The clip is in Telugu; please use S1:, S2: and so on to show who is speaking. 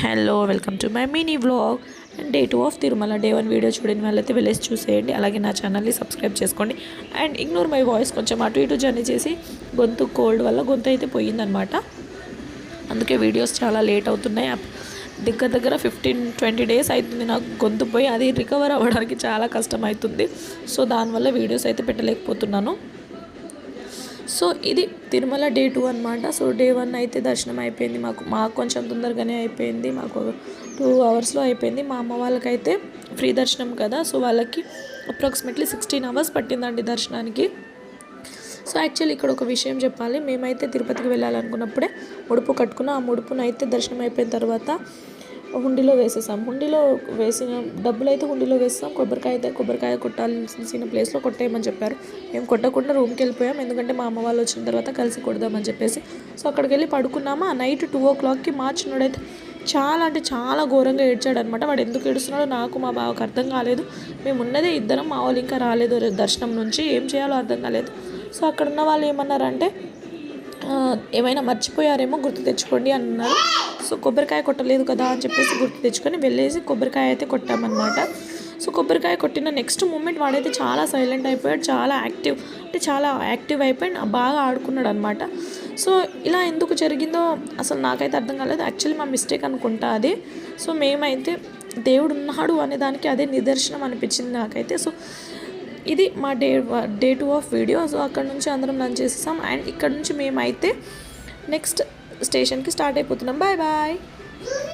S1: Hello welcome to my mini vlog and day 2 of Tirumala. Day 1 video చూడని వాళ్ళైతే వెళ్ళేసి చూసేయండి. అలాగే నా ఛానల్ని సబ్స్క్రైబ్ చేసుకోండి అండ్ ఇగ్నోర్ మై వాయిస్. కొంచెం అటు ఇటు జర్నీ చేసి గొంతు కోల్డ్ వల్ల గొంతు అయితే పోయిందనమాట. అందుకే వీడియోస్ చాలా లేట్ అవుతున్నాయి. దగ్గర 15-20 డేస్ అవుతుంది నాకు గొంతు పోయి. అది రికవర్ అవ్వడానికి చాలా కష్టం అవుతుంది. సో దానివల్ల వీడియోస్ అయితే పెట్టలేకపోతున్నాను. సో ఇది తిరుమల డే 2 అనమాట. సో డే 1 అయితే దర్శనం అయిపోయింది. మాకు కొంచెం తొందరగానే అయిపోయింది. మాకు 2 అవర్స్లో అయిపోయింది. మా అమ్మ వాళ్ళకైతే ఫ్రీ దర్శనం కదా, సో వాళ్ళకి అప్రాక్సిమేట్లీ 16 అవర్స్ పట్టిందండి దర్శనానికి. సో యాక్చువల్లీ ఇక్కడ ఒక విషయం చెప్పాలి. మేమైతే తిరుపతికి వెళ్ళాలనుకున్నప్పుడే ముడుపు కట్టుకున్నాం. ఆ ముడుపును అయితే దర్శనం అయిపోయిన తర్వాత హుండీలో వేసేసాం. హుండీలో వేసిన డబ్బులు అయితే హుండీలో వేస్తాం. కొబ్బరికాయ కొట్టాల్సిన ప్లేస్లో కొట్టేయమని చెప్పారు. మేము కొట్టకుండా రూమ్కి వెళ్ళిపోయాం. ఎందుకంటే మా అమ్మ వాళ్ళు వచ్చిన తర్వాత కలిసి కొడదామని చెప్పేసి. సో అక్కడికి వెళ్ళి పడుకున్నామా. నైట్ 2 o'clockకి మార్చినోడైతే చాలా అంటే చాలా ఘోరంగా ఏడ్చాడు అనమాట. వాడు ఎందుకు ఏడుస్తున్నాడో నాకు మా బావకు అర్థం కాలేదు. మేము ఉన్నదే ఇద్దరం, మా వాళ్ళు ఇంకా రాలేదు దర్శనం నుంచి. ఏం చేయాలో అర్థం కాలేదు. సో అక్కడ ఉన్న వాళ్ళు ఏమన్నారంటే ఏమైనా మర్చిపోయారేమో గుర్తు తెచ్చుకోండి అన్నారు. సో కొబ్బరికాయ కొట్టలేదు కదా అని చెప్పేసి గుర్తు తెచ్చుకొని వెళ్ళేసి కొబ్బరికాయ అయితే కొట్టామన్నమాట. సో కొబ్బరికాయ కొట్టిన నెక్స్ట్ మూమెంట్ వాడైతే చాలా సైలెంట్ అయిపోయాడు. చాలా యాక్టివ్ అయిపోయి బాగా ఆడుకున్నాడు అనమాట. సో ఇలా ఎందుకు జరిగిందో అసలు నాకైతే అర్థం కాలేదు. యాక్చువల్లీ మా మిస్టేక్ అనుకుంటా అది. సో మేమైతే దేవుడు ఉన్నాడు అనే దానికి అదే నిదర్శనం అనిపించింది నాకైతే. సో ఇది మా డే 2 ఆఫ్ వీడియో. సో అక్కడ నుంచి అందరం లంచ్ చేసేసాం అండ్ ఇక్కడ నుంచి మేమైతే నెక్స్ట్ స్టేషన్కి స్టార్ట్ అయిపోతున్నాం. Bye bye.